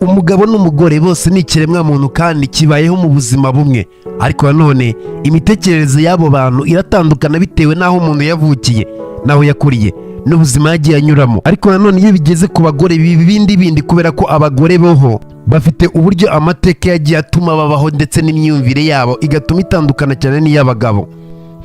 umugabo n'umugore bose ni ikiremwa muntu kandi kibayeho mu buzima bumwe, ariko nanone imitekerereze y'abo bantu iratandukana bitewe n'aho umuntu yavukiye, n'aho yakuriye, n'ubuzima yagiye anyuramo. Ariko nanone iyo bigeze ku bagore bindi kubera ko abagore boho bafite uburyo amateka yagiye atuma babaho ndetse n'imyumvire yabo igatuma itandukana cyane n'iy'abagabo.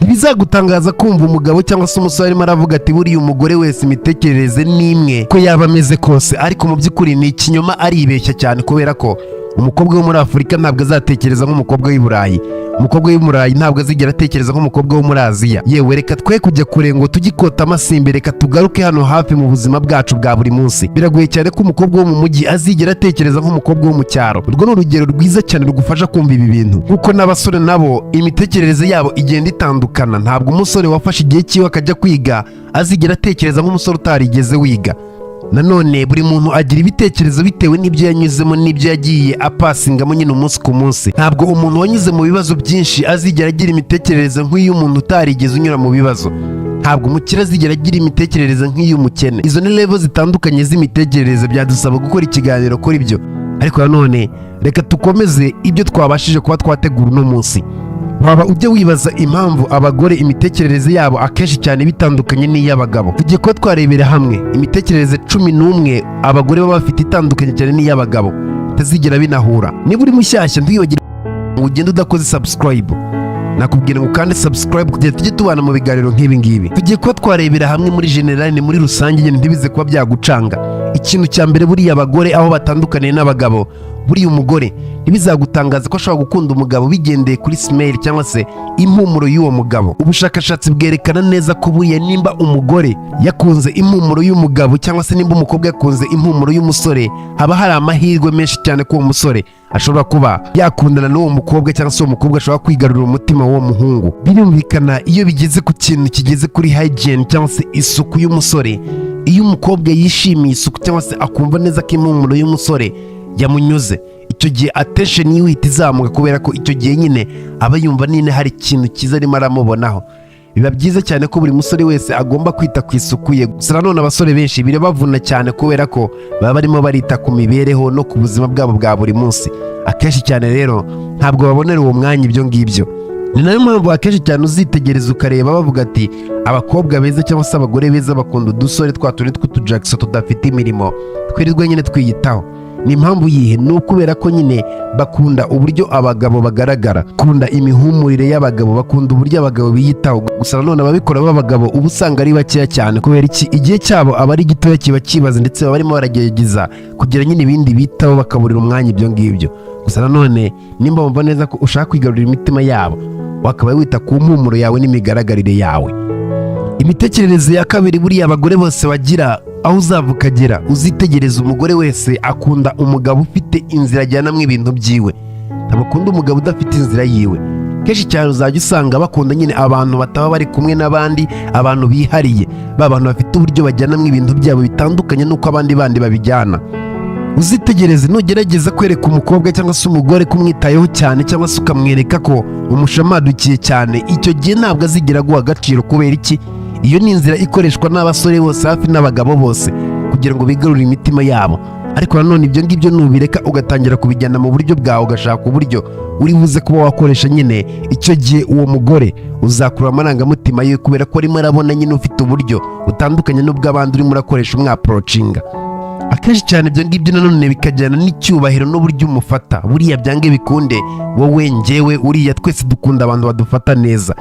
Ntibizagutangaza kumva umugabo cyangwa se umusore arimo aravuga ati buriya umugore wese imitekerereze n'imwe ko yaba ameze kose, ariko mu by'ukuri ni ikinyoma, aribeshya cyane kubera ko umukobwa wo muri Afurika ntabwo azatekereza nk'umukobwa w'i Burayi, umukobwa w'i Burayi ntabwo azigera atekereza nk'umukobwa wo muri Aziya. Yewe reka twe kujya kure ngo tugikota amasimbi, reka tugaruke hano hafi mu buzima bwacu bwa buri munsi. Biragoye cyane ko umukobwa wo mu mujyi azigera atekereza nk'umukobwa wo mu cyaro. Urwo ni urugero rwiza cyane rugufasha kumva ibi bintu, kuko n'abasore nabo imitekerereze yabo igenda itandukana. Ntabwo umusore wafashe igihe cyiwe akajya kwiga azigera atekereza nk'umusore utarigeze wiga. Nanone buri muntu agira ibitekerezo bitewe n'ibyo yanyuzemo n'ibyo yagiye apasingamo nyine umunsi ku munsi. Ntabwo umuntu wanyuze mu bibazo byinshi azigera agira imitekerereze nk'iy'umuntu utarigeze unyura mu bibazo. Ntabwo umukire azigera agira imitekerereze nk'iy'umukene. Izo ni level zitandukanye z'imitekerereze, byadusaba gukora ikiganiro kuri ibyo. Ariko nanone reka tukomeze ibyo twabashije kuba twategura uno munsi. Waba ujya wibaza impamvu abagore imitekerereze yabo akenshi cyane bitandukanye n'iy'abagabo. Tugiye kuba twarebera hamwe imitekerereze 11 abagore baba bafite itandukanye cyane n'iy'abagabo, tazigera binahura. Niba uri mushyashya ntwibagire ngo ugende udakoze subscribe, nakubwira ngo kandi subscribe kugira tujye tubana mu biganiro nk'ibi ngibi. Tugiye kuba twarebera hamwe muri general ni muri rusange nyine ntibize kuba byagucanga. Ikintu cya mbere buriya abagore aho batandukaniye n'abagabo, buriya umugore ntibizagutangaza ko ashobora gukunda umugabo bigendeye kuri smell cyangwa se impumuro y'uwo mugabo. Ubushakashatsi bwerekana neza ko buriya nimba umugore yakunze impumuro y'umugabo cyangwa se nimba umukobwa yakunze impumuro y'umusore, haba hari amahirwe menshi cyane ko uwo musore ashobora kuba yakundana n'uwo mukobwa cyangwa se uwo mukobwa ashobora kwigarurira umutima w'uwo muhungu. Birumvikana iyo bigeze ku kintu kigeze kuri hygiene cyangwa se isuku y'umusore, iyo umukobwa yishimiye isuku cyangwa se akumva neza ko impumuro y'umusore yamunyuze, icyo gihe attention yiwe ihita izamuka kubera ko icyo gihe nyine aba yumva nine hari ikintu cyiza arimo aramubonaho. Biba byiza cyane ko buri musore wese agomba kwita ku isuku ye. Gusa nanone abasore benshi birabavuna cyane kubera ko baba barimo barita ku mibereho no ku buzima bwabo bwa buri munsi. Akenshi cyane rero ntabwo babonera uwo mwanya ibyo ngibyo. Ni nayo mpamvu akenshi cyane uzitegereza ukareba bavuga ati abakobwa beza cyangwa se abagore beza bakunda udusore twa tundi tw'utujakisa tudafite imirimo twirirwa nyine twiyitaho. Ni impamvu yihe? Ni ukubera ko nyine bakunda uburyo abagabo bagaragara, bakunda imihumurire y'abagabo, bakunda uburyo abagabo biyitaho. Gusa nanone ababikora b'abagabo uba usanga ari bakeya cyane kubera iki? Igihe cyabo aba ari gitoya kiba kibaza, ndetse baba barimo baragerageza kugira nyine ibindi bitaho bakaburira umwanya ibyo ngibyo. Gusa nanone nimba wumva neza ko ushaka kwigarurira imitima yabo, wakabaye wita ku mpumuro yawe n'imigaragarire yawe. Imitekerereze ya kabiri buriya abagore bose bagira, aho uzava ukagera uzitegereza umugore wese akunda umugabo ufite inzira ajyanamo ibintu byiwe, ntabakunda umugabo udafite inzira yiwe. Kenshi cyane uzajya usanga bakunda nyine abantu bataba bari kumwe n'abandi, abantu bihariye, bantu bafite uburyo bajyanamo ibintu byabo bitandukanye n'uko abandi bandi babijyana. Uzitegereze nugerageza kwereka umukobwa cyangwa se umugore kumwitayeho cyane cyangwa se ukamwereka ko umushamadukiye cyane, icyo gihe ntabwo azigera guha agaciro. Kubera iki? Iyo ni inzira ikoreshwa n'abasore bose hafi n'abagabo bose kugira ngo bigarurire imitima yabo. Ariko nanone ibyo ngibyo nubireka ugatangira kubijyana mu buryo bwawe, ugashaka uburyo uri buze kuba wakoresha nyine, icyo gihe uwo mugore uzakurura amarangamutima ye kubera ko arimo arabona nyine ufite uburyo butandukanye n'ubw'abandi urimo urakoresha umwaprocinga. Akenshi cyane ibyo ngibyo nanone bikajyana n'icyubahiro n'uburyo umufata. Buriya byange bikunde, wowe njyewe uriya twese dukunda abantu badufata neza.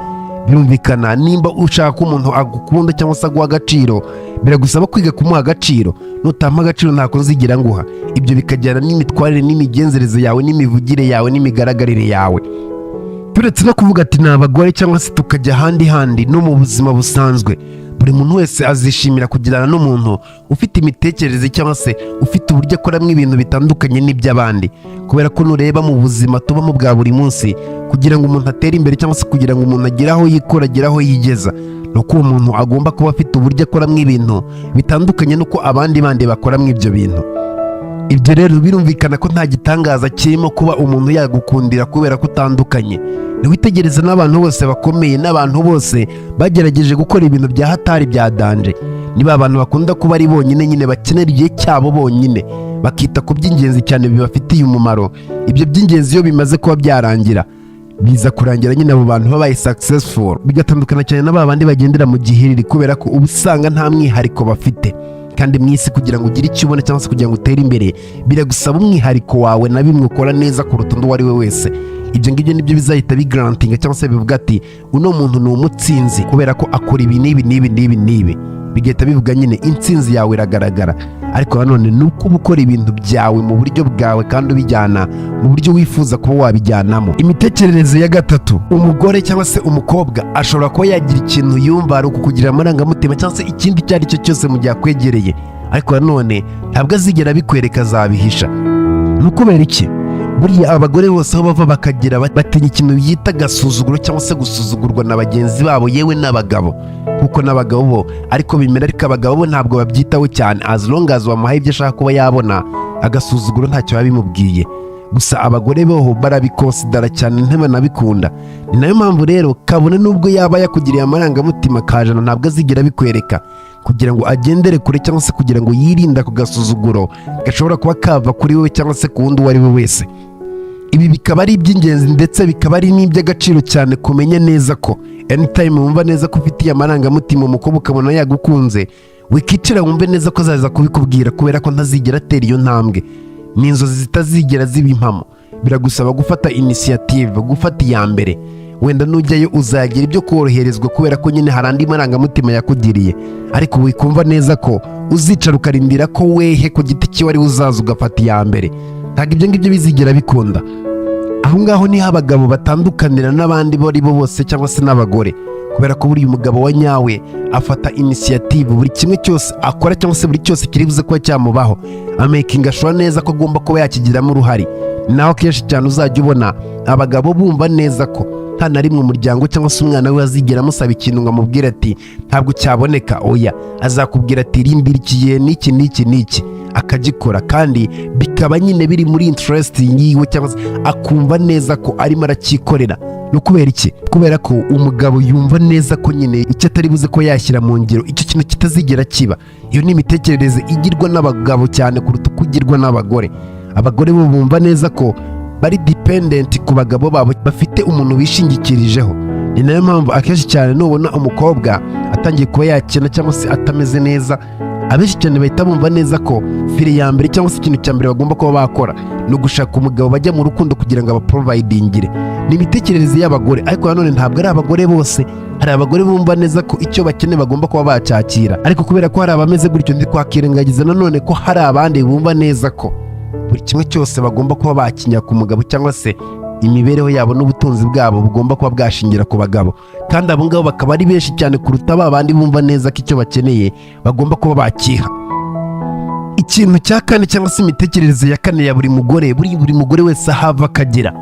Birumvikana nimba ushaka ko umuntu agukunda cyangwa se aguha agaciro, biragusaba kwiga kumuha agaciro. Nutampa agaciro ntako nzigira nguha. Ibyo bikajyana n'imitwarire n'imigenzereze yawe n'imivugire yawe n'imigaragarire yawe. Turetse no kuvuga ati ni abagore cyangwa se tukajya handi no mu buzima busanzwe, buri muntu wese azishimira kugirana n'umuntu ufite imitekerereze cyangwa se ufite uburyo akoramo ibintu bitandukanye n'iby'abandi. Kubera ko nureba mu buzima tubamo bwa buri munsi, kugira ngo umuntu atere imbere cyangwa se kugira ngo umuntu agire aho yikora, agire aho yigeza, nuko uwo muntu agomba kuba afite uburyo akoramo ibintu bitandukanye nuko abandi bandi bakoramo ibyo bintu. Ibyo rero birumvikana ko nta gitangaza kirimo kuba umuntu yagukundira kubera ko utandukanye. Niwitegereza n'abantu bose bakomeye n'abantu bose bagerageje gukora ibintu bya hatari bya danje, niba abantu bakunda kuba ari bonyine nyine bakenera igihe cyabo bonyine bakita ku by'ingenzi cyane bibafitiye umumaro. Ibyo by'ingenzi iyo bimaze kuba byarangira biza kurangira nyine abo bantu babaye successful, bigatandukana cyane na babandi bagendera mu gihiriri kubera ko uba usanga nta mwihariko bafite. Kandi mu isi kugira ngo ugire icyo ubona cyangwa se kugira ngo utere imbere biragusaba umwihariko wawe na bimwe ukora neza kuruta undi uwo ari we wese. Ibyo ngibyo nibyo bizahita bigarantinga cyangwa se bivuga ati uno muntu ni umutsinzi kubera ko akora ibi n'ibi n'ibi n'ibi n'ibi, bigahita bivuga nyine intsinzi yawe iragaragara. Ariko nanone ni uko uba ukora ibintu byawe mu buryo bwawe kandi ubijyana mu buryo wifuza kuba wabijyanamo. Imitekerereze ya gatatu, umugore cyangwa se umukobwa ashobora kuba yagira ikintu yumva ari ukukugira amarangamutima cyangwa se ikindi icyo ari cyo cyose mu gihe akwegereye, ariko nanone ntabwo azigera abikwereka, azabihisha. Ni ukubera iki? Buriya abagore bose aho bava bakagera batinya ikintu yita agasuzuguro cyangwa se gusuzugurwa na bagenzi babo, yewe n'abagabo, kuko n'abagabo bo ariko bimera, ariko abagabo bo ntabwo babyitaho cyane. As long as wamuhaye ibyo ashaka kuba yabona, agasuzuguro ntacyo babimubwiye. Gusa abagore bo barabikonsidara cyane, ntibanabikunda. Ni nayo mpamvu rero kabone nubwo yaba yakugiriye amarangamutima kajana ntabwo azigera abikwereka, kugira ngo agendere kure cyangwa se kugira ngo yirinde ako gasuzuguro gashobora kuba kava kuri wowe cyangwa se ku wundi uwo ari we wese. Ibi bikaba ari iby'ingenzi ndetse bikaba ari n'iby'agaciro cyane kumenya neza ko anytime wumva neza ko ufitiye amarangamutima umukobwa ukabona yagukunze, wikicara wumve neza ko azaza kubikubwira kubera ko ntazigera atera iyo ntambwe. Ni inzozi zitazigera ziba impamo, biragusaba gufata initiative, gufata iya mbere. Wenda nujyayo uzagira ibyo koroherezwa kubera ko nyine hari andi marangamutima yakugiriye, ariko wikumva neza ko uzicara ukarindira ko wehe ku giti cyiwe ari uzaza ugafata iya mbere. Ntabwo ibyo ngibyo bizigera bikunda. Aho ngaho niho abagabo batandukanira n'abandi bo ari bo bose cyangwa se n'abagore, kubera ko buriya umugabo wa nyawe afata initiative, buri kimwe cyose akora cyangwa se buri cyose kiri buze kuba cyamubaho amakinga ashobora neza ko agomba kuba yakigiramo uruhare. Naho kenshi cyane uzajya ubona abagabo bumva neza ko nta na rimwe umuryango cyangwa se umwana we azigera amusaba ikintu ngo amubwire ati ntabwo cyaboneka. Oya, azakubwira ati rindira ikigihe n'iki n'iki n'iki, akagikora, kandi bikaba nyine biri muri interest yiwe cyangwa se akumva neza ko arimo arakikorera. No kubera iki? Kubera ko umugabo yumva neza ko nyine icyo atari buze ko yashyira mu ngiro icyo kintu kitazigera kiba. Iyo ni imitekerereze igirwa n'abagabo cyane kuruta uko igirwa n'abagore. Abagore bo bumva neza ko bari dependent ku bagabo babo, bafite umuntu bishingikirijeho. Ni nayo mpamvu akenshi cyane nubona umukobwa atangiye kuba yakena cyangwa se atameze neza, abenshi cyane bahita bumva neza ko fire ya mbere cyangwa se ikintu cya mbere bagomba kuba bakora ni ugushaka umugabo bajya mu rukundo kugira ngo abaprovidingire. Ni imitekerereze y'abagore, ariko nanone ntabwo ari abagore bose. Hari abagore bumva neza ko icyo bakeneye bagomba kuba bacyakira, ariko kubera ko hari abameze gutyo ntitwakirengagiza nanone ko hari abandi bumva neza ko buri kimwe cyose bagomba kuba bakinya ku mugabo cyangwa se imibereho yabo n'ubutunzi bwabo bugomba kuba bwashingira ku bagabo. Kandi abo ngabo bakaba ari benshi cyane kuruta ba bandi bumva neza ko icyo bakeneye bagomba kuba bakiha. Ikintu cya kane cyangwa se imitekerereze ya kane ya buri mugore, buri mugore wese ahava akagera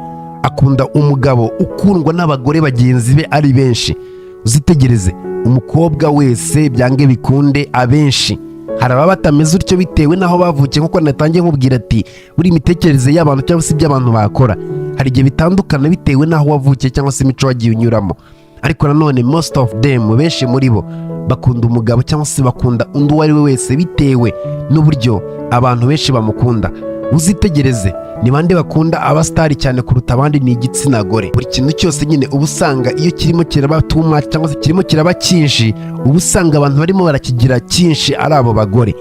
akunda umugabo ukundwa n'abagore bagenzi be ari benshi. Uzitegereze umukobwa wese byange bikunde abenshi hari ababa batameze utyo bitewe n'aho bavukiye, nkuko natangiye nkubwira ati buri imitekerereze y'abantu cyangwa se iby'abantu bakora hari igihe bitandukana bitewe n'aho wavukiye cyangwa se imico wagiye unyuramo. Ariko nanone most of them, benshi muri bo bakunda umugabo cyangwa se bakunda undi uwo ari we wese bitewe n'uburyo abantu benshi bamukunda. Uzitegereze ni bande bakunda abastari cyane kuruta abandi, ni igitsina gore. Buri kintu cyose nyine uba usanga iyo kirimo kiraba tuma cyangwa se kirimo kiraba cyinshi, uba usanga abantu barimo barakigira cyinshi ari abo bagore.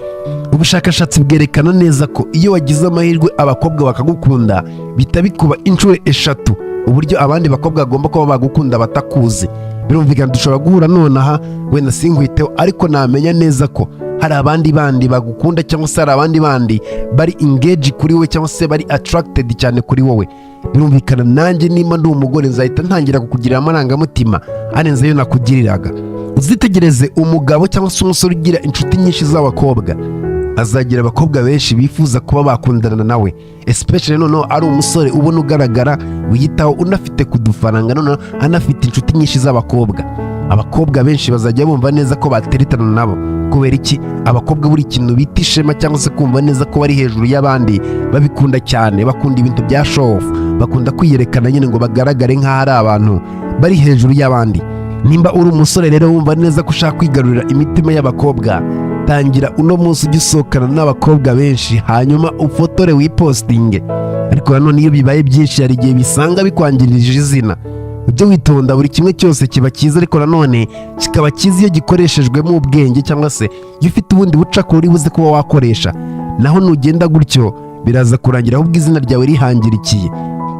Ubushakashatsi bwerekana neza ko iyo wagize amahirwe abakobwa bakagukunda bita bikuba inshuro 3 uburyo abandi bakobwa bagomba kuba bagukunda batakuzi. Birumvikana dushobora guhura nonaha wenda sinkwiteho, ariko namenya neza ko hari abandi bandi bagukunda cyangwa se hari abandi bandi bari engage kuri wowe cyangwa se bari attracted cyane kuri wowe. Birumvikana nanjye nimba ndi umugore nzahita ntangira kukugirira amarangamutima arenze yo nakugiriraga. Uzitegereze umugabo cyangwa se umusore ugira inshuti nyinshi z'abakobwa azagira abakobwa benshi bifuza kuba bakundana nawe, especially noneho ari umusore ubona ugaragara wiyitaho unafite kudufaranga, noneho anafite inshuti nyinshi z'abakobwa. Abakobwa benshi bazajya bumva neza ko bateretana nabo. Kubera iki? Abakobwa buri kintu bita ishema cyangwa se kumva neza ko bari hejuru y'abandi babikunda cyane, bakunda ibintu bya show off, bakunda kwiyerekana nyine ngo bagaragare nk'aho ari abantu bari hejuru y'abandi. nimba uri umusore rero wumva neza ko ushaka kwigarurira imitima y'abakobwa, tangira uno munsi ujye usohokana n'abakobwa benshi hanyuma ufotore wipostinge. Ariko nanone iyo bibaye byinshi hari igihe bisanga bikwangirije izina. Ujye witonda, buri kimwe cyose kiba cyiza ariko nanone kikaba cyiza iyo gikoreshejwemo ubwenge cyangwa se iyo ufite ubundi bucakura uri buze kuba wakoresha. Naho nugenda gutyo biraza kurangira ahubwo izina ryawe rihangirikiye.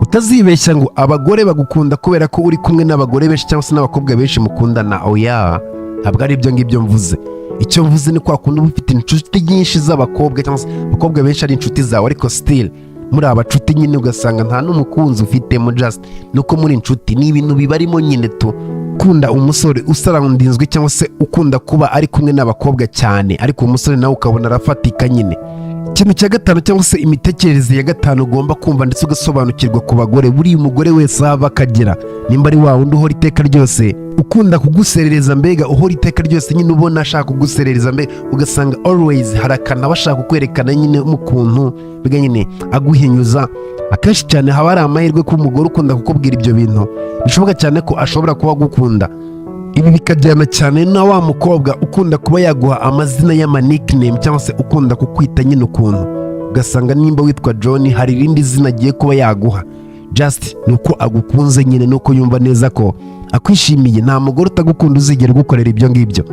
Utazibeshya ngo abagore bagukunda kubera ko uri kumwe n'abagore benshi cyangwa se n'abakobwa benshi mukundana. Oya, ntabwo ari ibyo ngibyo mvuze. Icyo mvuze ni kwa kundi uba ufite inshuti nyinshi z'abakobwa cyangwa se abakobwa benshi ari inshuti zawe, ariko still muri abacuti nyine ugasanga nta n'umukunzi ufitemo, just nuko muri inshuti. Ni ibintu bibarimo nyine tu ukunda umusore usarandinzwe cyangwa se ukunda kuba ari kumwe n'abakobwa cyane, ariko umusore nawe ukabona arafatika nyine. Ikintu cya gatanu cyangwa se imitekerereze ya gatanu ugomba kumva ndetse ugasobanukirwa ku bagore, buriya umugore wese aho akagera, nimba ari wa wundi uhora iteka ryose ukunda kuguserereza, mbega uhora iteka ryose nyine ubona ashaka kuguserereza, mbega ugasanga always hari akantu aba ashaka kukwerekana nyine mu kuntu mbega nyine aguhinyuza. Akenshi cyane haba hari amahirwe ko umugore ukunda kukubwira ibyo bintu bishoboka cyane ko ashobora kuba agukunda. Ibi bikajyana cyane na wa mukobwa ukunda kuba yaguha amazina y'ama nickname cyangwa se ukunda kukwita nyine ukuntu, ugasanga nimba witwa John hari irindi zina agiye kuba yaguha, just nuko agukunze nyine, nuko yumva neza ko akwishimiye. Nta mugore utagukunda uzigera gukorera ibyo ngibyo.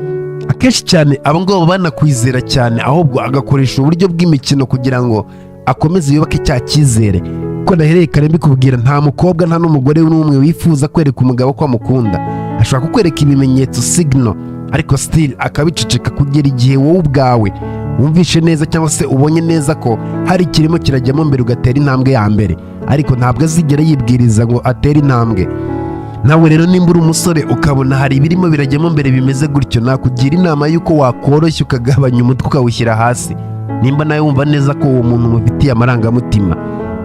Akenshi cyane abo ngabo banakwizera cyane, ahubwo agakoresha uburyo bw'imikino kugira ngo akomeze yubake cya cyizere. Ko nahereye kare mbikubwira, nta mukobwa nta n'umugore n'umwe wifuza kwereka umugabo ko amukunda. Ashobora kukwereka ibimenyetso signal, ariko still akabiceceka kugera igihe wowe ubwawe wumvishe neza cyangwa se ubonye neza ko hari ikirimo kirajyamo mbere ugatera intambwe ya mbere, ariko ntabwo azigera yibwiriza ngo atere intambwe. Nawe rero nimba uri umusore ukabona hari ibirimo birajyamo mbere bimeze gutyo, nakugira inama y'uko wakoroshya ukagabanya umutwe ukawushyira hasi. Nimba nawe wumva neza ko uwo muntu mufitiye amarangamutima,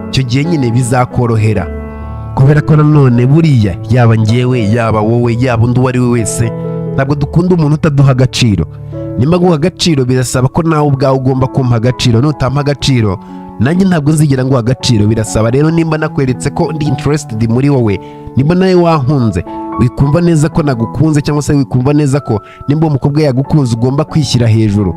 icyo gihe nyine bizakorohera, kubera ko nanone buriya yaba njyewe yaba wowe yaba undi uwo ari we wese ntabwo dukunda umuntu utaduha agaciro. Nimba guha agaciro birasaba ko nawe ubwawe ugomba kumpa agaciro. Nutampa agaciro nanjye ntabwo nzigera nguha agaciro. Birasaba rero nimba nakweretse ko ndi interested muri wowe, nimba nawe wankunze, wikumva neza ko nagukunze cyangwa se wikumva neza ko nimba umukobwa yagukunze ugomba kwishyira hejuru.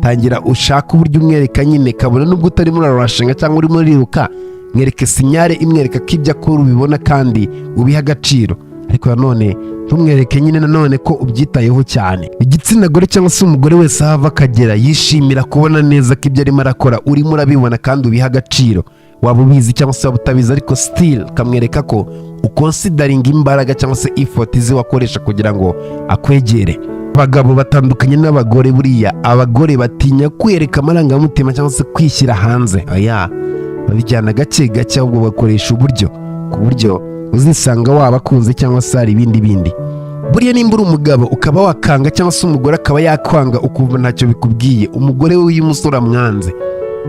Tangira ushaka uburyo umwereka nyine, kabona nubwo utarimo urarashinga cyangwa urimo uriruka, mwereke sinyare imwereka ko ibyo akora ubibona kandi ubiha agaciro. Ariko nanone ntumwereke nyine nanone ko ubyitayeho cyane. Igitsina gore cyangwa se umugore wese aho ava akagera yishimira kubona neza ko ibyo arimo arakora urimo urabibona kandi ubiha agaciro. Waba ubizi cyangwa se waba utabizi, ariko still kamwereka ko ukonsidaringa imbaraga cyangwa se effort ze wakoresha kugira ngo akwegere. Abagabo batandukanye n'abagore, buriya abagore batinya kwereka amarangamutima cyangwa se kwishyira hanze. Oya, babijyana gake gake, ahubwo bakoresha uburyo ku buryo uzisanga wabakunze cyangwa se hari ibindi. Buriya nimba uri umugabo ukaba wakanga cyangwa se umugore akaba yakwanga ukumva ntacyo bikubwiye, umugore we w'umusore amwanze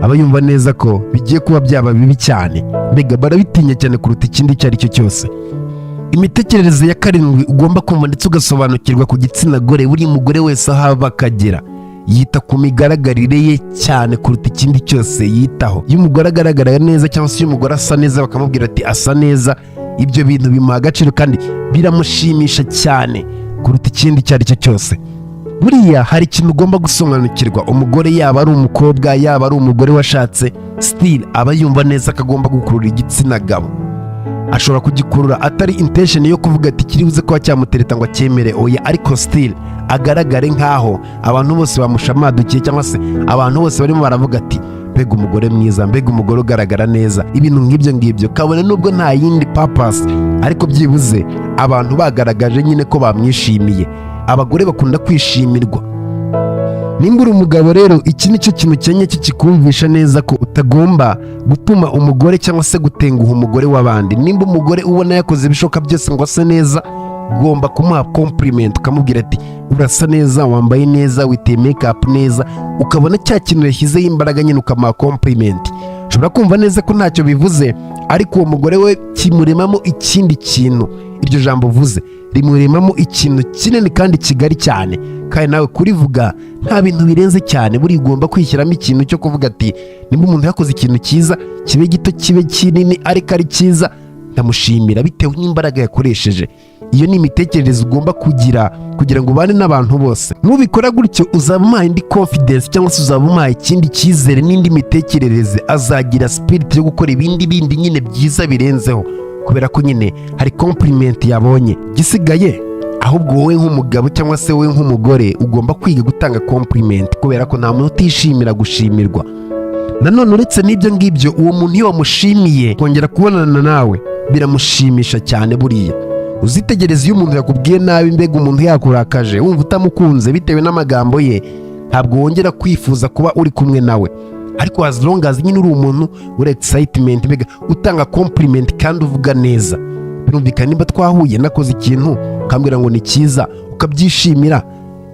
aba yumva neza ko bigiye kuba byaba bibi cyane, mbega barabitinya cyane kuruta ikindi icyo ari cyo cyose. Imitekerereze ya karindwi ugomba kumva ndetse ugasobanukirwa ku gitsina gore, buri mugore wese aho ava akagera yita ku migaragarire ye cyane kuruta ikindi cyose yitaho. Iyo umugore agaragara neza cyangwa se iyo umugore asa neza bakamubwira ati asa neza, ibyo bintu bimuha agaciro kandi biramushimisha cyane kuruta ikindi icyo ari cyo cyose. Buriya hari ikintu ugomba gusobanukirwa, umugore yaba ari umukobwa yaba ari umugore washatse, still aba yumva neza ko agomba gukurura igitsina gabo. Ashobora kugikurura atari intention yo kuvuga ati kiribuze ko cyamutereta ngo acyemere, oya, ariko still agaragare nkaho abantu bose bamushamadukiye cyangwa se abantu bose barimo baravuga ati mbega umugore mwiza, mbega umugore ugaragara neza, ibintu nk'ibyo ngibyo. Kabone nubwo nta yindi purpose, ariko byibuze abantu bagaragaje nyine ko bamwishimiye. Abagore bakunda kwishimirwa. Nimba uri umugabo rero, iki nicyo kintu cyenye kikumvisha neza ko utagomba gutuma umugore cyangwa se gutenguha umugore w'abandi. Nimba umugore ubona yakoze ibishoboka byose ngo ase neza, ugomba kumuha compliment, ukamubwira ati urasa neza, wambaye neza, witeye make up neza, ukabona cya kintu yashyizeho imbaraga nyine ukamuha compliment. Ushobora kumva neza ko ntacyo bivuze, ariko uwo mugore we kimuremamo ikindi kintu. Iryo jambo uvuze rimuremamo ikintu kinini kandi kigari cyane, kandi nawe kurivuga nta bintu birenze cyane. Buri ugomba kwishyiramo ikintu cyo kuvuga ati nimba umuntu yakoze ikintu cyiza, kibe gito kibe kinini ariko ari cyiza, ndamushimira bitewe n'imbaraga yakoresheje. iyo ni imitekerereze ugomba kugira ngo ubane n'abantu bose. Nubikora gutyo uzaba umpaye indi confidence cyangwa se uzaba umpaye ikindi cyizere n'indi mitekerereze, azagira spirit yo gukora ibindi nyine byiza birenzeho, kubera ko nyine hari compliment yabonye. Gisigaye ahubwo wowe nk'umugabo cyangwa se wowe nk'umugore ugomba kwiga gutanga compliment, kubera ko nta muntu utishimira gushimirwa. Nanone uretse n'ibyo ngibyo, uwo muntu iyo wamushimiye kongera kubonana nawe biramushimisha cyane. Buriya uzitegereza iyo umuntu yakubwiye nabi, mbega umuntu yakurakaje wumva utamukunze bitewe n'amagambo ye, ntabwo wongera kwifuza kuba uri kumwe nawe. Ariko as long as nyine uri umuntu uri excitement, mbega utanga compliment kandi uvuga neza, birumvikana niba twahuye nakoze ikintu ukambwira ngo ni cyiza ukabyishimira,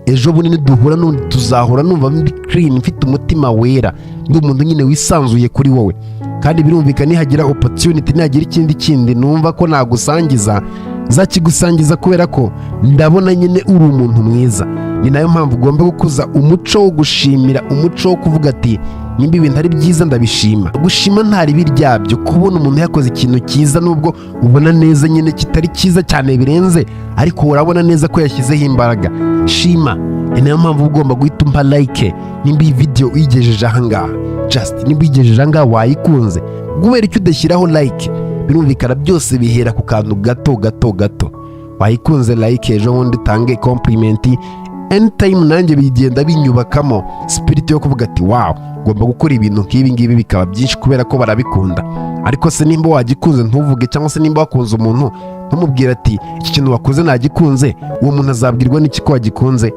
ejo bunini duhura n'undi tuzahura numva ndi clean, mfite umutima wera, ndi umuntu nyine wisanzuye kuri wowe. Kandi birumvikana nihagira opportunity, nihagira ikindi numva ko nagusangiza, nzakigusangiza kubera ko ndabona nyine uri umuntu mwiza. Ni nayo mpamvu ugomba gukuza umuco wo gushimira, umuco wo kuvuga ati nimba ibintu ari byiza ndabishima. Gushima ntari biryabyo, kubona umuntu yakoze ikintu cyiza nubwo ubona neza nyine kitari cyiza cyane birenze, ariko urabona neza ko yashyizeho imbaraga, shima. Ni nayo mpamvu ugomba guhita umpa like nimba iyi video uyigejeje ahangaha, just nimba uyigejeje ahangaha wayikunze. Kubera icyo udashyiraho like, birumvikana byose bihera ku kantu gato. Wayikunze like, ejo bundi utange compliment, anytime nanjye bigenda binyubakamo spirit yo kuvuga ati wow, ugomba gukora ibintu nk'ibi ngibi bikaba byinshi kubera ko barabikunda. Ariko se nimba wagikunze ntuvuge, cyangwa se nimba wakunze umuntu ntumubwira ati iki kintu wakoze nagikunze, uwo muntu azabwirwa n'iki ko wagikunze?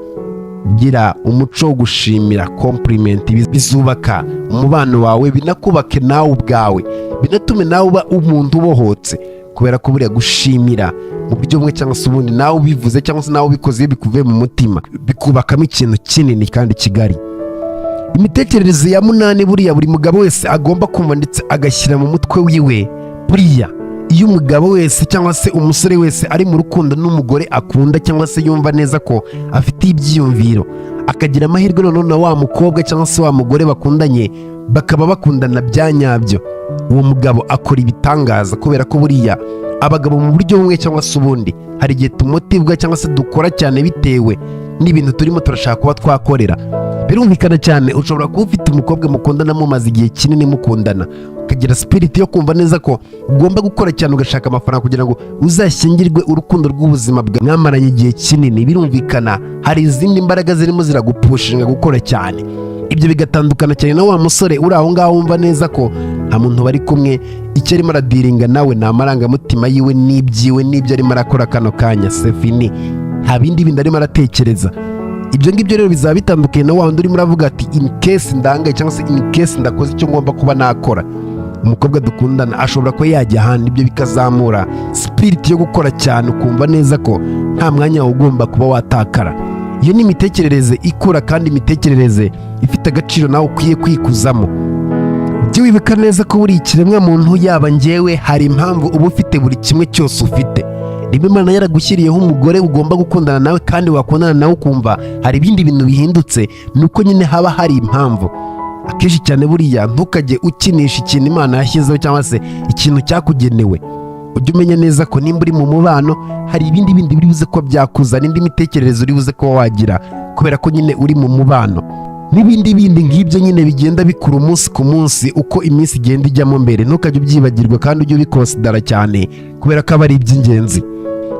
Gira umuco wo gushimira, compliment bizubaka umubano wawe, binakubake nawe ubwawe, binatume nawe uba umuntu ubohotse, kubera ko buriya gushimira mu buryo bumwe cyangwa se ubundi, nawe ubivuze cyangwa se nawe ubikoze bikuvuye mu mutima, bikubakamo ikintu kinini kandi kigari. Imitekerereze ya 8 buriya buri mugabo wese agomba kumva ndetse agashyira mu mutwe wiwe. Buriya iyo umugabo wese cyangwa se umusore wese ari mu rukundo n'umugore akunda cyangwa se yumva neza ko afite ibyiyumviro, akagira amahirwe noneho na wa mukobwa cyangwa se wa mugore bakundanye bakaba bakundana bya nyabyo, uwo mugabo akora ibitangaza. Kubera ko buriya abagabo mu buryo bumwe cyangwa se ubundi hari igihe tumotibwa cyangwa se dukora cyane bitewe n'ibintu turimo turashaka kuba twakorera. Birumvikana cyane, ushobora kuba ufite umukobwa mukundana mumaze igihe kinini mukundana, ukagira spirit yo kumva neza ko ugomba gukora cyane, ugashaka amafaranga kugira ngo uzashyingirwe urukundo rw'ubuzima bwa mwamaranye igihe kinini. Birumvikana hari izindi mbaraga zirimo ziragupushinga gukora cyane. Ibyo bigatandukana cyane na wa musore uri aho ngaho wumva neza ko nta muntu bari kumwe, icyo arimo aradiringa nawe ni amarangamutima yiwe n'ibyiwe n'ibyo arimo arakora kano kanya, sefini, nta bindi arimo aratekereza. Ibyo ngibyo rero bizaba bitandukanye na wa wundi urimo uravuga ati in case ndangaye cyangwa se in case ndakoze icyo ngomba kuba nakora. Umukobwa dukundana ashobora kuba yajya ahandi, ibyo bikazamura spirit yo gukora cyane, ukumva neza ko nta mwanya ugomba kuba watakara. Iyo ni imitekerereze ikura kandi imitekerereze ifite agaciro nawe ukwiye kwikuzamo. Ujye wibuka neza ko buri ikiremwa muntu, yaba njyewe, hari impamvu uba ufite buri kimwe cyose ufite. Niba Imana yaragushyiriyeho umugore ugomba gukundana nawe kandi wakundana nawe ukumva hari ibindi bintu bihindutse, nuko nyine haba hari impamvu. Akenshi cyane buriya ntukajye ukinisha ikintu Imana yashyizeho cyangwa se ikintu cyakugenewe. Ujye umenya neza ko nimba uri mu mubano hari ibindi biri buze ko byakuzana, indi mitekerereze uri buze kuba wagira, kubera ko nyine uri mu mubano. N'ibindi nk'ibyo nyine bigenda bikura umunsi ku munsi uko iminsi igenda ijyamo mbere. Ntukajye ubyibagirwa kandi ujye ubikonsidera cyane, kubera ko aba ari iby'ingenzi.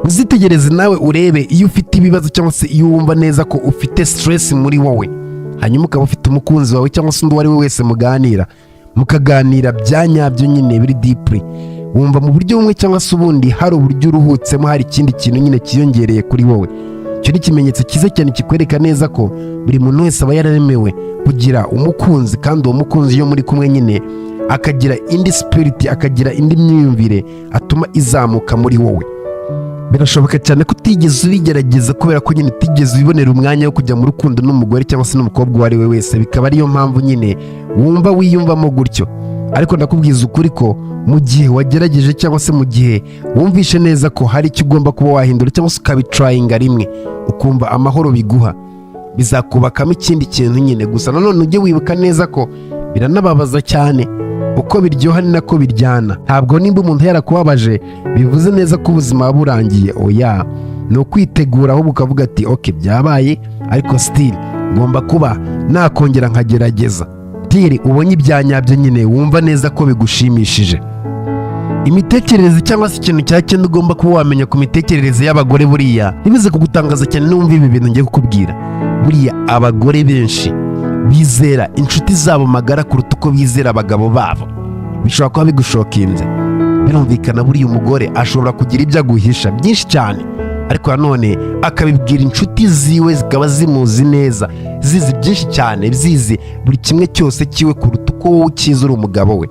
Uzitegereze nawe urebe iyo ufite ibibazo cyangwa se iyo wumva neza ko ufite stress muri wowe, hanyuma ukaba ufite umukunzi wawe cyangwa se undi uwo ari we wese mukaganira bya nyabyo nyine biri deeply, wumva mu buryo bumwe cyangwa se ubundi hari uburyo uruhutsemo, hari ikindi kintu nyine kiyongereye kuri wowe. Icyo ni ikimenyetso cyiza cyane kikwereka neza ko buri muntu wese aba yararemewe kugira umukunzi, kandi uwo mukunzi iyo muri kumwe nyine akagira indi spirit, akagira indi myumvire atuma izamuka muri wowe. Birashoboka cyane ko utigeze ubigerageza, kubera ko nyine utigeze ubibonera umwanya wo kujya mu rukundo n'umugore cyangwa se n'umukobwa uwo ari we wese, bikaba ariyo mpamvu nyine wumva wiyumvamo gutyo. Ariko ndakubwiza ukuri ko mu gihe wagerageje cyangwa se mu gihe wumvishe neza ko hari icyo ugomba kuba wahindura cyangwa se ukabitrayinga rimwe, ukumva amahoro biguha, bizakubakamo ikindi kintu nyine. Gusa nanone ujye wibuka neza ko biranababaza cyane uko biryoha ni nako biryana. Ntabwo nimba umuntu yarakubabaje bivuze neza ko ubuzima burangiye, oya, ni ukwitegura ahubwo ukavuga ati oke byabaye, ariko still ngomba kuba nakongera nkagerageza. Tiri ubonye ibyanyabyo nyine wumva neza ko bigushimishije. Imitekerereze cyangwa se ikintu cya cyenda ugomba kuba wamenya ku mitekerereze y'abagore buriya ntibize kugutangaza cyane numva ibi bintu ngiye kukubwira. Buriya abagore benshi bizera inshuti zabo magara kuruta uko bizera abagabo babo. Bishobora kuba bigushokinze. Birumvikana buriya umugore ashobora kugira ibyo aguhisha byinshi cyane, ariko nanone akabibwira inshuti ziwe zikaba zimuzi neza, zizi byinshi cyane, zizi buri kimwe cyose kiwe kuruta uko wowe ukizi uri umugabo we.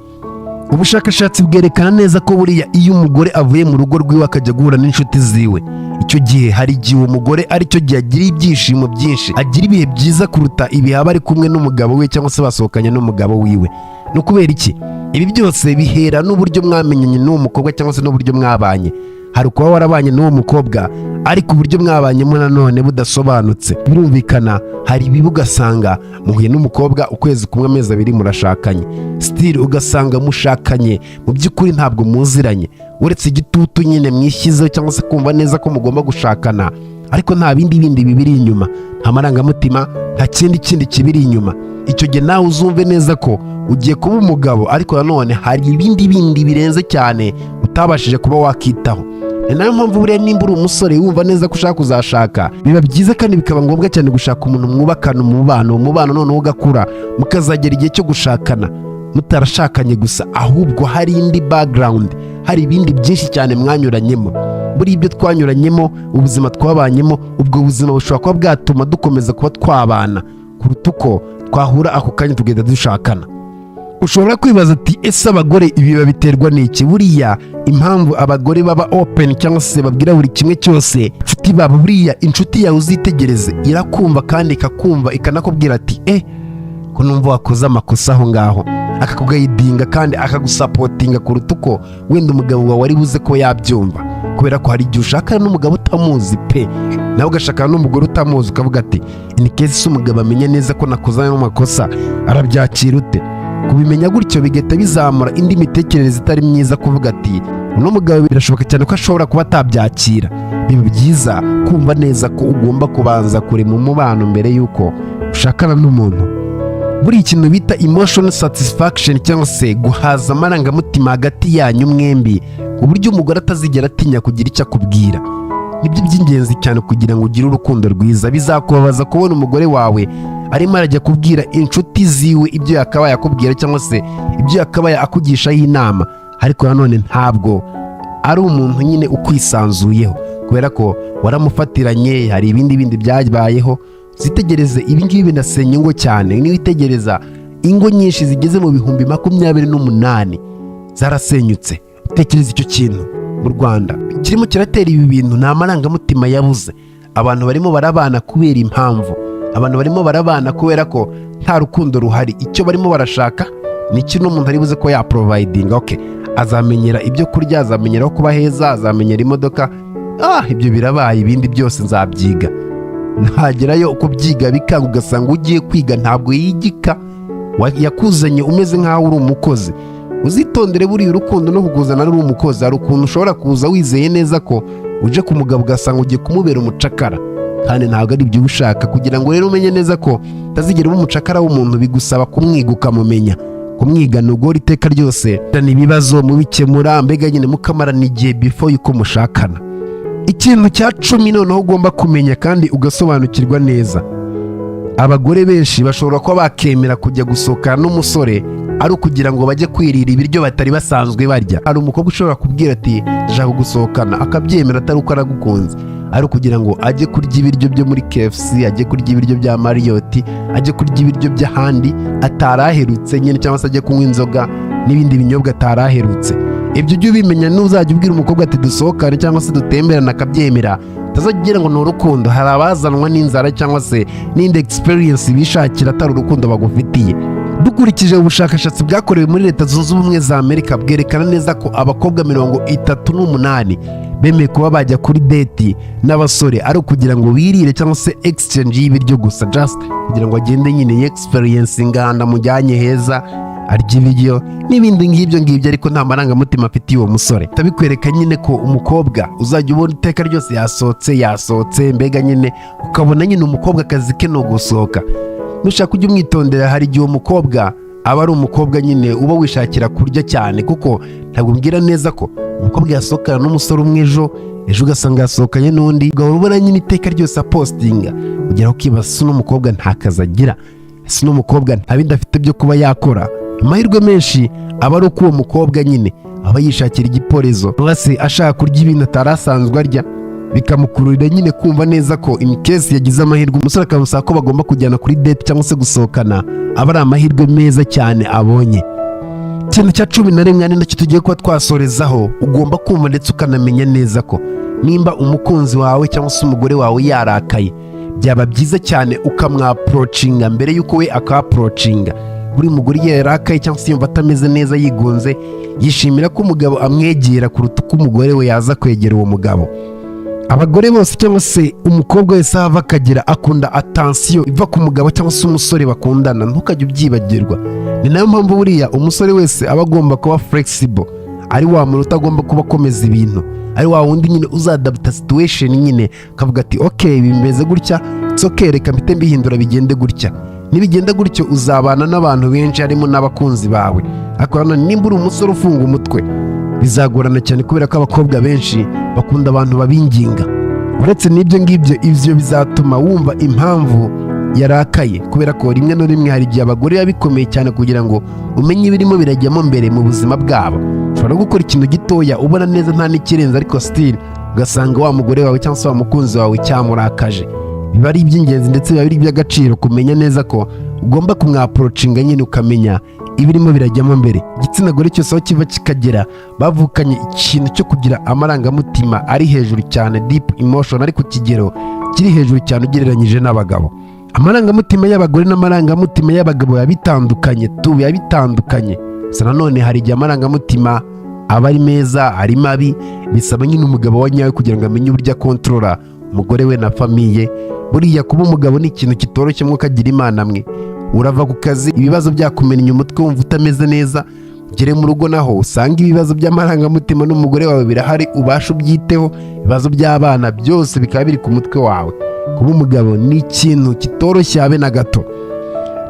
Ubushakashatsi bwerekana neza ko buriya iyo umugore avuye mu rugo rwiwe akajya guhura n'inshuti ziwe, icyo gihe hari igihe uwo mugore aricyo gihe agira ibyishimo byinshi, agira ibihe byiza kuruta ibihe aba ari kumwe n'umugabo we cyangwa se basohokanye n'umugabo wiwe. No kubera iki? Ibi byose bihera n'uburyo mwamenyanye n'uwo mukobwa cyangwa se n'uburyo mwabanye. Hari ukuba warabanye n'uwo mukobwa ariko uburyo mwabanyemo nanone budasobanutse. Birumvikana hari ibibi ugasanga muhuye n'umukobwa ukwezi kumwe amezi abiri murashakanye, still ugasanga mushakanye mu by'ukuri ntabwo muziranye, uretse igitutu nyine mwishyizeho cyangwa se kumva neza ko mugomba gushakana, ariko nta bindi bibiri inyuma, nta marangamutima, nta kindi kibiri inyuma. Icyo gihe nawe uzumve neza ko ugiye kuba umugabo, ariko nanone hari ibindi birenze cyane utabashije kuba wakitaho. Ni nayo mpamvu buriya nimba uri umusore wumva neza ko ushaka kuzashaka, biba byiza kandi bikaba ngombwa cyane gushaka umuntu mwubakana umubano noneho ugakura mukazagera igihe cyo gushakana mutarashakanye gusa, ahubwo hari indi background, hari ibindi byinshi cyane mwanyuranyemo. Buri ibyo twanyuranyemo, ubuzima twabanyemo, ubwo buzima bushobora kuba bwatuma dukomeza kuba twabana kuruta uko twahura ako kanya tugenda dushakana. Ushobora kwibaza ati ese abagore ibi babiterwa n'iki? Buriya impamvu abagore baba open cyangwa se babwira buri kimwe cyose inshuti babo, buriya inshuti yawe uzitegereze irakumva kandi ikakumva ikanakubwira ati ko numva wakoze amakosa aho ngaho, akakugayidinga kandi akagusapotinga kuruta uko wenda umugabo wawe wari buze ko yabyumva. Kubera ko hari igihe ushakana n'umugabo utamuzi pe, nawe ugashakana n'umugore utamuzi ukavuga ati in case umugabo amenye neza ko nakoze amakosa arabyakira ute? Kubimenya gutyo bigahita bizamura indi mitekerereze itari myiza, kuvuga ati uno mugabo birashoboka cyane ko ashobora kuba atabyakira. Biba byiza kumva neza ko ugomba kubanza kure mu mubano mbere y'uko ushakana n'umuntu. Buri ikintu bita emotional satisfaction cyangwa se guhaza amarangamutima hagati yanyu mwembi, uburyo umugore atazigera atinya kugira icyo akubwira, nibyo by'ingenzi cyane kugira ngo ugire urukundo rwiza. Bizakubabaza kubona umugore wawe arimo arajya kubwira inshuti ziwe ibyo yakabaye akubwira cyangwa se ibyo yakabaye akugishaho inama, ariko nanone ntabwo ari umuntu nyine ukwisanzuyeho kubera ko waramufatiranye. Hari ibindi byabayeho. Zitegereze ibingibi binasenya ingo cyane. Niwitegereza ingo nyinshi zigeze mu 2028 zarasenyutse. Tekereza icyo kintu mu Rwanda kirimo kiratera ibi bintu, nta marangamutima yabuze. Abantu barimo barabana kubera impamvu, abantu barimo barabana kubera ko nta rukundo ruhari. Icyo barimo barashaka ni ikintu umuntu ari buze ko ya providing. Azamenyera ibyo kurya, azamenyera kuba heza, azamenyera imodoka. Ibyo birabaye, ibindi byose nzabyiga. Ntagerayo uko byiga bikanga, ugasanga ugiye kwiga ntabwo yigika, yakuzanye umeze nk'aho uri umukozi. Uzitondere buriya urukundo no kuguzana ari umukozi. Hari ukuntu ushobora kuza wizeye neza ko uje ku mugabo ugasanga ugiye kumubera umucakara, kandi ntabwo ari ibyo ushaka. Kugira ngo rero umenye neza ko utazigera uba umucakara w'umuntu, bigusaba kumwiga ukamumenya. Kumwiga ni ugora iteka ryose, ibibazo mubikemura, mbega nyine mukamarana igihe before yuko mushakana. Ikintu cya 10 noneho ugomba kumenya kandi ugasobanukirwa neza, abagore benshi bashobora kuba bakemera kujya gusohokana n'umusore ari ukugira ngo bajye kwirira ibiryo batari basanzwe barya. Hari umukobwa ushobora kubwira ati ndashaka gusohokana, akabyemera atari uko aragukunze, ari ukugira ngo ajye kurya ibiryo byo muri KFC, ajye kurya ibiryo bya Marriott, ajye kurya ibiryo by'ahandi ataraherutse nyine, cyangwa se ajye kunywa inzoga n'ibindi binyobwa ataraherutse. Ibyo ujye ubimenya. N'uzajya ubwira umukobwa ati dusohokane cyangwa se dutemberana akabyemera, utazagira ngo ni urukundo. Hari abazanwa n'inzara cyangwa se n'indi experience bishakira atari urukundo bagufitiye. Dukurikije ubushakashatsi bwakorewe muri Leta Zunze Ubumwe za Amerika, bwerekana neza ko abakobwa 38 bemeye kuba bajya kuri date n'abasore ari ukugira ngo birire cyangwa se exchange y'ibiryo gusa, just kugira ngo agende nyine experience inganda mujyanye heza, arya ibiryo n'ibindi ngibyo ariko nta marangamutima afitiye uwo musore. Tabikwereka nyine ko umukobwa uzajya ubona iteka ryose yasohotse mbega nyine ukabona nyine umukobwa akazi ke no gusohoka. Nushaka ujya umwitondera, hari igihe umukobwa aba ari umukobwa nyine uba wishakira kurya cyane, kuko ntabwo mbwira neza ko umukobwa yasohokana n'umusore umwe ejo ugasanga yasohokanye n'undi, ugahora ubona nyine iteka ryose apostinga, ugera ukibaza ese uno mukobwa nta kazi agira, ese uno mukobwa nta bindi afite byo kuba yakora. Amahirwe menshi aba ari uko uwo mukobwa nyine aba yishakira igiporezo cyangwa se ashaka kurya ibintu atari asanzwe arya, bikamukururira nyine kumva neza ko in case yagize amahirwe umusore akamusaba ko bagomba kujyana kuri date cyangwa se gusohokana, aba ari amahirwe meza cyane abonye. Ikintu cya 11 ari nacyo tugiye kuba twasorezaho, ugomba kumva ndetse ukanamenya neza ko nimba umukunzi wawe cyangwa se umugore wawe yarakaye, byaba byiza cyane ukamwaprocinga mbere y'uko we akaprocinga. Buri mugore yarakaye cyangwa se yumva atameze neza yigunze, yishimira ko umugabo amwegera kuruta uko umugore we yaza kwegera uwo mugabo. Abagore bose cyangwa se umukobwa wese ava akagira akunda attention iva ku mugabo cyangwa se umusore bakundana, ntukajye ubyibagirwa. Ni nayo mpamvu buriya umusore wese aba agomba kuba flexible, ari wa muntu utagomba kuba akomeza ibintu, ari wa wundi nyine uzadapta situation nyine akavuga ati okay bimeze gutya, it's okay reka mpite mbihindura bigende gutya. Nibigenda gutyo uzabana n'abantu benshi harimo n'abakunzi bawe, ariko hano nimba uri umusore ufunga umutwe bizagorana cyane, kubera ko abakobwa benshi bakunda abantu babinginga. Uretse n'ibyo ngibyo, ivyo bizatuma wumva impamvu yarakaye, kubera ko rimwe na rimwe hari igihe abagore yabikomeye cyane kugira ngo umenye ibirimo birajyamo mbere mu buzima bwabo. Ushobora gukora ikintu gitoya ubona neza nta n'ikirenze, ariko still ugasanga wa mugore wawe cyangwa se wa mukunzi wawe cyamurakaje. Biba ari iby'ingenzi ndetse biba ari iby'agaciro kumenya neza ko ugomba kumwaprocinga nyine ukamenya ibirimo birajyamo mbere. Igitsina gore cyose aho kiva kikagera bavukanye ikintu cyo kugira amarangamutima ari hejuru cyane, deep emotion, ari ku kigero kiri hejuru cyane ugereranyije n'abagabo. Amarangamutima y'abagore n'amarangamutima y'abagabo yabitandukanye yabitandukanye. Gusa nanone hari igihe amarangamutima aba ari meza ari mabi, bisaba nyine umugabo wa nyawe kugira ngo amenye uburyo akontorora umugore we na famiye. Buriya kuba umugabo ni ikintu kitoroshye mwuka agira Imana mwe. Urava ku kazi ibibazo byakumenya umutwe wumva utameze neza, ugere mu rugo naho usanga ibibazo by'amarangamutima n'umugore wawe birahari, ubasha ubyiteho. Ibibazo by'abana byose bikaba biri ku mutwe wawe. Kuba umugabo ni ikintu kitoroshye habe na gato.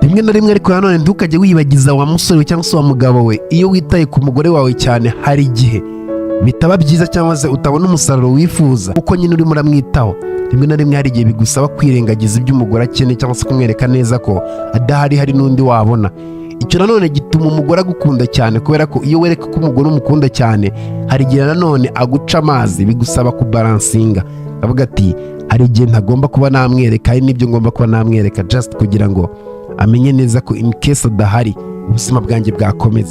Rimwe na rimwe ariko nanone ntukajye wibagiza wa musore cyangwa se wa mugabo we, iyo witaye ku mugore wawe cyane hari igihe bitaba byiza cyangwa se utabona umusaruro wifuza uko nyine urimo uramwitaho. Rimwe na rimwe hari igihe bigusaba kwirengagiza ibyo umugore akeneye cyangwa se kumwereka neza ko adahari hari n'undi wabona. Icyo nanone gituma umugore agukunda cyane, kubera ko iyo wereka ko umugore umukunda cyane hari igihe nanone aguca amazi, bigusaba kubalansinga. Avuga ati hari igihe ntagomba kuba namwereka, hari n'ibyo ngomba kuba namwereka just kugira ngo amenye neza ko in case adahari ubuzima bwanjye bwakomeza.